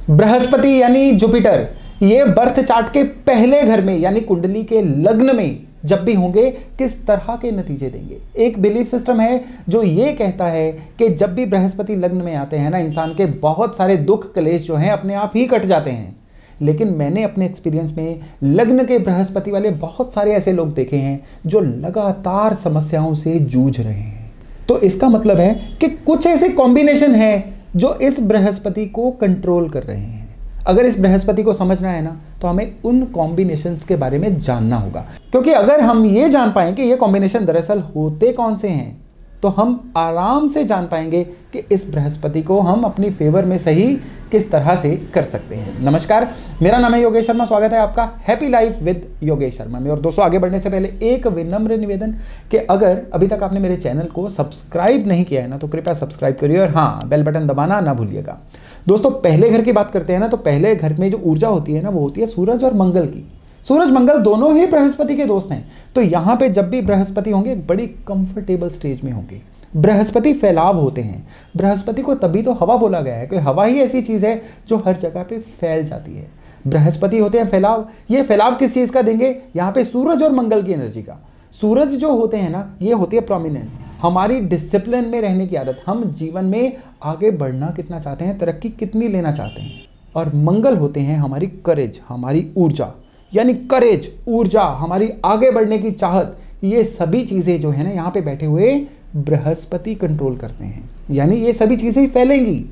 बृहस्पति यानी जुपिटर, ये birth chart के पहले घर में यानी कुंडली के लग्न में जब भी होंगे किस तरह के नतीजे देंगे। एक बिलीफ सिस्टम है जो ये कहता है कि जब भी बृहस्पति लग्न में आते हैं ना, इंसान के बहुत सारे दुख क्लेश जो हैं अपने आप ही कट जाते हैं। लेकिन मैंने अपने एक्सपीरियंस में लग्न के बृहस्पति वाले बहुत सारे ऐसे लोग देखे हैं जो लगातार समस्याओं से जूझ रहे हैं। तो इसका मतलब है कि कुछ ऐसे कॉम्बिनेशन हैं जो इस बृहस्पति को कंट्रोल कर रहे हैं। अगर इस बृहस्पति को समझना है ना, तो हमें उन कॉम्बिनेशंस के बारे में जानना होगा, क्योंकि अगर हम ये जान पाएं कि ये कॉम्बिनेशन दरअसल होते कौन से हैं, तो हम आराम से जान पाएंगे कि इस बृहस्पति को हम अपनी फेवर में सही किस तरह से कर सकते हैं। नमस्कार, मेरा नाम है योगेश शर्मा, स्वागत है आपका happy life with Yogesh Sharma में। और दोस्तों, आगे बढ़ने से पहले एक विनम्र निवेदन कि अगर अभी तक आपने मेरे चैनल को सब्सक्राइब नहीं किया है ना, तो कृपया सब्सक्राइब करिए और हाँ, बेल बटन दबाना ना भूलिएगा। दोस्तों, पहले घर की बात करते हैं ना, तो पहले घर में जो ऊर्जा होती है ना, वो होती है सूरज और मंगल की। सूरज मंगल दोनों ही बृहस्पति के दोस्त हैं। तो यहाँ पे जब भी बृहस्पति होंगे एक बड़ी कंफर्टेबल स्टेज में होंगे। बृहस्पति फैलाव होते हैं। बृहस्पति को तभी तो हवा बोला गया है, क्योंकि हवा ही ऐसी चीज है जो हर जगह पे फैल जाती है। बृहस्पति होते हैं फैलाव। ये फैलाव किस चीज का देंगे? यहाँ पे सूरज और मंगल की एनर्जी का। सूरज जो होते हैं ना, ये होती है प्रोमिनेंस, हमारी डिसिप्लिन में रहने की आदत, हम जीवन में आगे बढ़ना कितना चाहते हैं, तरक्की कितनी लेना चाहते हैं। और मंगल होते हैं हमारी करेज, हमारी ऊर्जा, यानी करेज, ऊर्जा, हमारी आगे बढ़ने की चाहत। ये सभी चीजें जो है ना, यहाँ पे बैठे हुए बृहस्पति कंट्रोल करते हैं, यानी ये सभी चीजें फैलेंगी।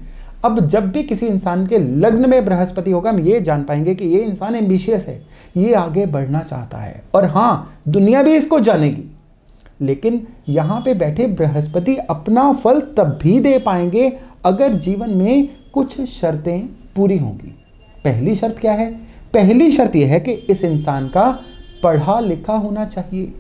अब जब भी किसी इंसान के लग्न में बृहस्पति होगा, हम ये जान पाएंगे कि ये इंसान एम्बिशियस है, ये आगे बढ़ना चाहता है, और हाँ, दुनिया भी इसको जानेगी। लेकिन यहाँ पे बैठे बृहस्पति अपना फल तब भी दे पाएंगे अगर जीवन में कुछ शर्तें पूरी होंगी। पहली शर्त क्या है? पहली शर्त यह है कि इस इंसान का पढ़ा लिखा होना चाहिए।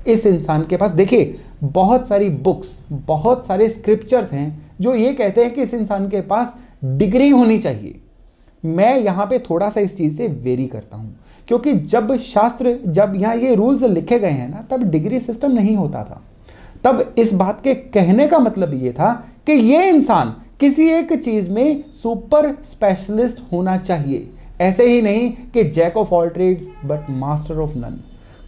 इस इंसान के पास, देखिए, बहुत सारी बुक्स, बहुत सारे स्क्रिप्चर्स हैं जो ये कहते हैं कि इस इंसान के पास डिग्री होनी चाहिए। मैं यहाँ पे थोड़ा सा इस चीज़ से वेरी करता हूँ, क्योंकि जब यहाँ ये रूल्स लिखे गए हैं ना, तब डिग्री सिस्टम नहीं होता था। तब इस बात के कहने का मतलब ये था कि ये इंसान किसी एक चीज़ में सुपर स्पेशलिस्ट होना चाहिए। ऐसे ही नहीं कि jack of all trades but master of none.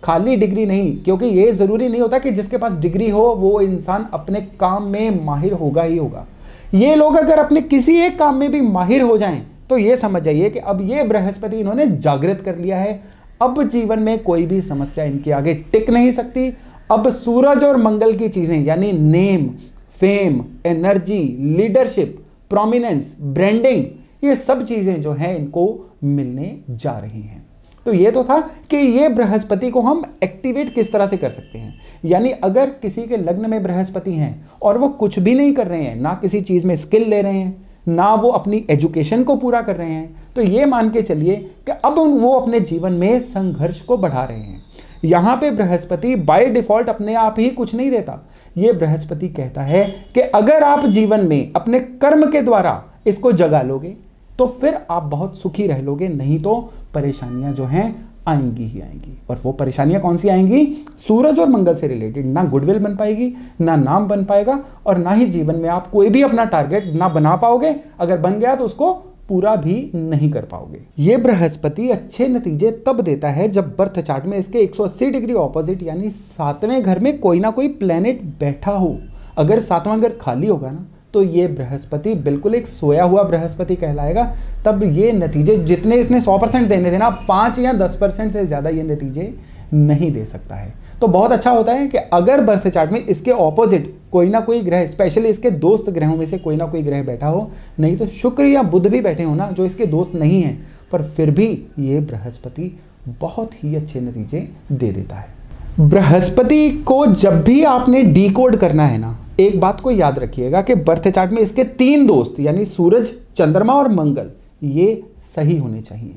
खाली डिग्री नहीं, क्योंकि ये ज़रूरी नहीं होता कि जिसके पास डिग्री हो वो इंसान अपने काम में माहिर होगा ही होगा। ये लोग अगर अपने किसी एक काम में भी माहिर हो जाएं, तो ये समझ जाइए कि अब ये बृहस्पति इन्होंने जागृत कर लिया है। अब जीवन में कोई भी समस्या इनके आगे टिक नहीं सकती। अब सूरज और मंगल की चीज़ें, यानी name, fame, energy, leadership, prominence, branding, ये सब चीज़ें जो हैं इनको मिलने जा रही हैं। तो ये तो था कि ये बृहस्पति को हम एक्टिवेट किस तरह से कर सकते हैं। यानी अगर किसी के लग्न में बृहस्पति हैं और वो कुछ भी नहीं कर रहे हैं, ना किसी चीज़ में स्किल ले रहे हैं, ना वो अपनी एजुकेशन को पूरा कर रहे हैं, तो ये मान के चलिए कि अब वो अपने जीवन में संघर्ष को बढ़ा रहे हैं। यहाँ पे बृहस्पति बाय डिफॉल्ट अपने आप ही कुछ नहीं देता। ये बृहस्पति कहता है कि अगर आप जीवन में अपने कर्म के द्वारा इसको जगा लोगे तो फिर आप बहुत सुखी रह लोगे, नहीं तो परेशानियां जो हैं आएंगी ही आएंगी। और वो परेशानियां कौन सी आएंगी? सूरज और मंगल से रिलेटेड। ना गुडविल बन पाएगी, ना नाम बन पाएगा, और ना ही जीवन में आप कोई भी अपना टारगेट ना बना पाओगे। अगर बन गया तो उसको पूरा भी नहीं कर पाओगे। ये बृहस्पति अच्छे नतीजे तब देता है जब बर्थ चार्ट में इसके 180 डिग्री ऑपोजिट, यानी 7वें घर में कोई ना कोई प्लेनेट बैठा हो। अगर 7वां घर खाली होगा ना, तो ये बृहस्पति बिल्कुल एक सोया हुआ बृहस्पति कहलाएगा। तब ये नतीजे जितने इसने 100% देने थे ना, 5 या 10% से ज़्यादा ये नतीजे नहीं दे सकता है। तो बहुत अच्छा होता है कि अगर बर्थ चार्ट में इसके ऑपोजिट कोई ना कोई ग्रह, स्पेशली इसके दोस्त ग्रहों में से कोई ना कोई ग्रह बैठा हो, नहीं तो शुक्र या बुध भी बैठे हो ना, जो इसके दोस्त नहीं हैं, पर फिर भी ये बृहस्पति बहुत ही अच्छे नतीजे दे देता है। बृहस्पति को जब भी आपने डिकोड करना है ना, एक बात को याद रखिएगा कि बर्थ चार्ट में इसके 3 दोस्त, यानी सूरज, चंद्रमा और मंगल, ये सही होने चाहिए।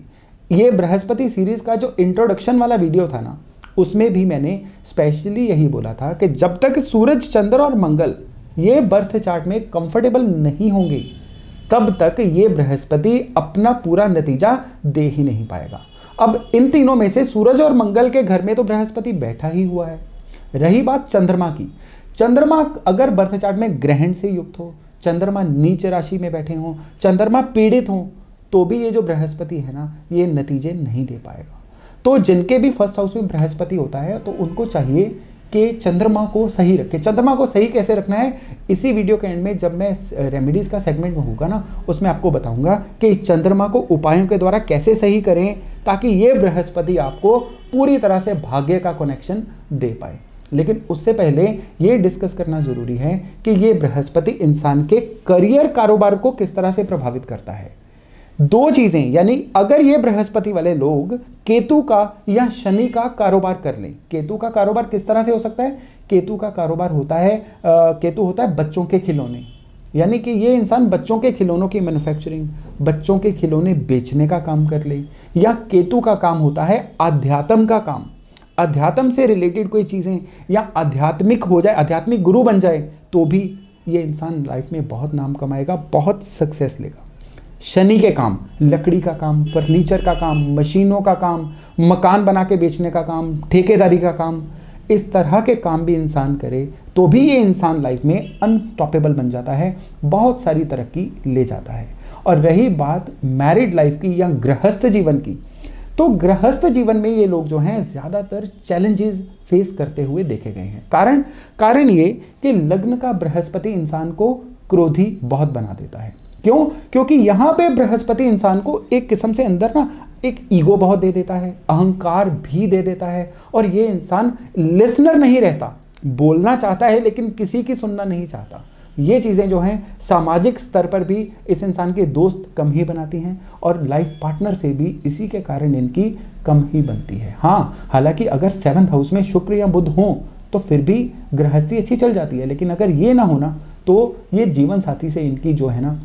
ये बृहस्पति सीरीज का जो इंट्रोडक्शन वाला वीडियो था ना, उसमें भी मैंने स्पेशली यही बोला था कि जब तक सूरज, चंद्र और मंगल ये बर्थ चार्ट में कंफर्टेबल नहीं होंगे, तब तक ये बृहस्पति अपना पूरा नतीजा दे ही नहीं पाएगा। अब इन तीनों में से सूरज और मंगल के घर में तो बृहस्पति बैठा ही हुआ है। रही बात चंद्रमा की, चंद्रमा अगर बर्थ चार्ट में ग्रहण से युक्त हो, चंद्रमा नीच राशि में बैठे हों, चंद्रमा पीड़ित हों, तो भी ये जो बृहस्पति है ना, ये नतीजे नहीं दे पाएगा। तो जिनके भी फर्स्ट हाउस में बृहस्पति होता है तो उनको चाहिए कि चंद्रमा को सही रखें। चंद्रमा को सही कैसे रखना है, इसी वीडियो के एंड में जब मैं रेमेडीज का सेगमेंट में होगा ना, उसमें आपको बताऊंगा कि चंद्रमा को उपायों के द्वारा कैसे सही करें ताकि ये बृहस्पति आपको पूरी तरह से भाग्य का कनेक्शन दे पाए। लेकिन उससे पहले ये डिस्कस करना जरूरी है कि ये बृहस्पति इंसान के करियर कारोबार को किस तरह से प्रभावित करता है। दो चीजें, यानी अगर ये बृहस्पति वाले लोग केतु का या शनि का कारोबार कर लें। केतु का कारोबार किस तरह से हो सकता है, केतु का कारोबार होता है केतु होता है बच्चों के खिलौने, यानी कि ये इंसान बच्चों के खिलौनों की मैन्युफैक्चरिंग, बच्चों के खिलौने बेचने का काम कर ले। या केतु का काम होता है आध्यात्म का काम, अध्यात्म से रिलेटेड कोई चीजें, या आध्यात्मिक हो जाए, आध्यात्मिक गुरु बन जाए, तो भी ये इंसान लाइफ में बहुत नाम कमाएगा, बहुत सक्सेस लेगा। शनि के काम, लकड़ी का काम, फर्नीचर का काम, मशीनों का काम, मकान बना के बेचने का काम, ठेकेदारी का काम, इस तरह के काम भी इंसान करे तो भी ये इंसान लाइफ में अनस्टॉपेबल बन जाता है, बहुत सारी तरक्की ले जाता है। और रही बात मैरिड लाइफ की या गृहस्थ जीवन की, तो गृहस्थ जीवन में ये लोग जो हैं ज़्यादातर चैलेंजेस फेस करते हुए देखे गए हैं। कारण ये कि लग्न का बृहस्पति इंसान को क्रोधी बहुत बना देता है। क्यों? क्योंकि यहाँ पे बृहस्पति इंसान को एक किस्म से अंदर ना एक ईगो बहुत दे देता है, अहंकार भी दे देता है, और ये इंसान लिसनर नहीं रहता, बोलना चाहता है लेकिन किसी की सुनना नहीं चाहता। ये चीज़ें जो हैं सामाजिक स्तर पर भी इस इंसान के दोस्त कम ही बनाती हैं, और लाइफ पार्टनर से भी इसी के कारण इनकी कम ही बनती है। हाँ, हालांकि अगर 7th हाउस में शुक्र या बुध हो तो फिर भी गृहस्थी अच्छी चल जाती है, लेकिन अगर ये ना होना तो ये जीवन साथी से इनकी जो है ना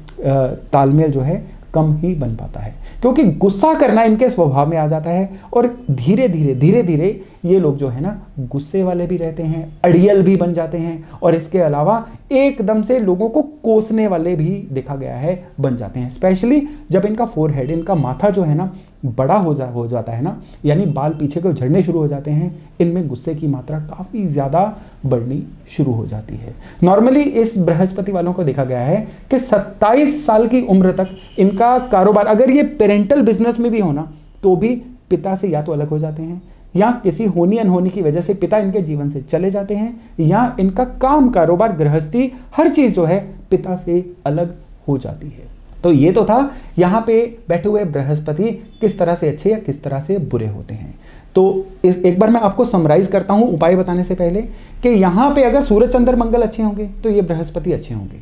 तालमेल जो है कम ही बन पाता है, क्योंकि गुस्सा करना इनके स्वभाव में आ जाता है। और धीरे धीरे ये लोग जो है ना गुस्से वाले भी रहते हैं, अड़ियल भी बन जाते हैं, और इसके अलावा एकदम से लोगों को कोसने वाले भी देखा गया है बन जाते हैं। स्पेशली जब इनका फोरहेड, इनका माथा जो है ना बड़ा हो जाता है ना, यानी बाल पीछे को झड़ने शुरू हो जाते हैं, इनमें गुस्से की मात्रा काफ़ी ज़्यादा बढ़नी शुरू हो जाती है। नॉर्मली इस बृहस्पति वालों को देखा गया है कि 27 साल की उम्र तक इनका कारोबार, अगर ये पेरेंटल बिजनेस में भी होना, तो भी पिता से या तो अलग हो जाते हैं, या किसी होनी अनहोनी की वजह से पिता इनके जीवन से चले जाते हैं, या इनका काम, कारोबार, गृहस्थी, हर चीज़ जो है पिता से अलग हो जाती है। तो ये तो था यहाँ पे बैठे हुए बृहस्पति किस तरह से अच्छे या किस तरह से बुरे होते हैं। तो एक बार मैं आपको समराइज करता हूँ उपाय बताने से पहले, कि यहाँ पे अगर सूरज चंद्र मंगल अच्छे होंगे तो ये बृहस्पति अच्छे होंगे।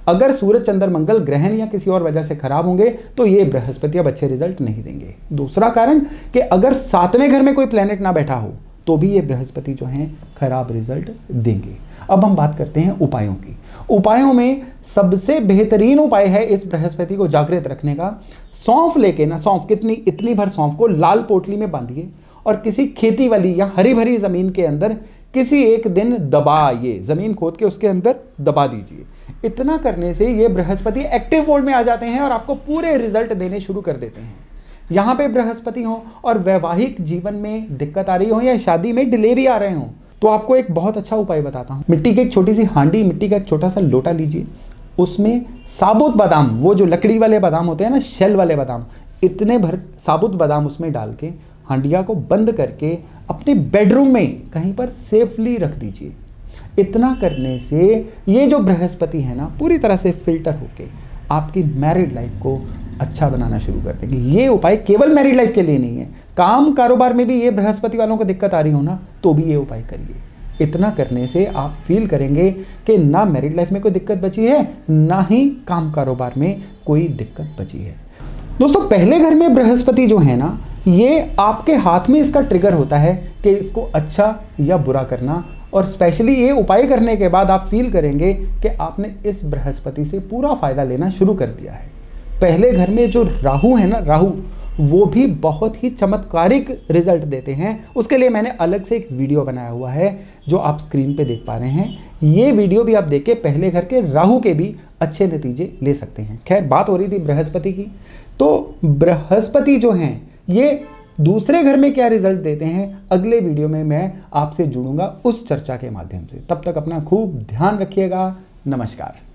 अगर सूरज चंद्र मंगल ग्रहण या किसी और वजह से खराब होंगे तो ये बृहस्पति अब अच्छे रिजल्ट नहीं देंगे। दूसरा कारण कि अगर 7वें घर में कोई प्लेनेट ना बैठा हो तो भी ये बृहस्पति जो हैं खराब रिजल्ट देंगे। अब हम बात करते हैं उपायों की। उपायों में सबसे बेहतरीन उपाय है इस बृहस्पति को जागृत रखने का। सौंफ लेके ना, सौंफ कितनी, इतनी भर सौंफ को लाल पोटली में बांधिए और किसी खेती वाली या हरी भरी जमीन के अंदर किसी एक दिन दबाइए, जमीन खोद के उसके अंदर दबा दीजिए। इतना करने से ये बृहस्पति एक्टिव मोड में आ जाते हैं और आपको पूरे रिजल्ट देने शुरू कर देते हैं। यहाँ पे बृहस्पति हो और वैवाहिक जीवन में दिक्कत आ रही हो या शादी में डिले भी आ रहे हो, तो आपको एक बहुत अच्छा उपाय बताता हूँ। मिट्टी की एक छोटी सी हांडी, मिट्टी का एक छोटा सा लोटा लीजिए, उसमें साबुत बादाम, वो जो लकड़ी वाले बादाम होते हैं ना, शेल वाले बादाम, इतने भर साबुत बादाम उसमें डाल के हांडिया को बंद करके अपने बेडरूम में कहीं पर सेफली रख दीजिए। इतना करने से ये जो बृहस्पति है ना पूरी तरह से फिल्टर होके आपकी मैरिड लाइफ को अच्छा बनाना शुरू कर देंगे। ये उपाय केवल मैरिड लाइफ के लिए नहीं है, काम कारोबार में भी ये बृहस्पति वालों को दिक्कत आ रही हो ना तो भी ये उपाय करिए। इतना करने से आप फील करेंगे कि ना मैरिड लाइफ में कोई दिक्कत बची है, ना ही काम कारोबार में कोई दिक्कत बची है। दोस्तों, पहले घर में बृहस्पति जो है ना, ये आपके हाथ में इसका ट्रिगर होता है कि इसको अच्छा या बुरा करना। और स्पेशली ये उपाय करने के बाद आप फील करेंगे कि आपने इस बृहस्पति से पूरा फायदा लेना शुरू कर दिया है। पहले घर में जो राहु है ना, राहु, वो भी बहुत ही चमत्कारिक रिजल्ट देते हैं। उसके लिए मैंने अलग से एक वीडियो बनाया हुआ है जो आप स्क्रीन पे देख पा रहे हैं। ये वीडियो भी आप देख के पहले घर के राहु के भी अच्छे नतीजे ले सकते हैं। खैर, बात हो रही थी बृहस्पति की, तो बृहस्पति जो हैं ये दूसरे घर में क्या रिजल्ट देते हैं, अगले वीडियो में मैं आपसे जुड़ूंगा उस चर्चा के माध्यम से। तब तक अपना खूब ध्यान रखिएगा। नमस्कार।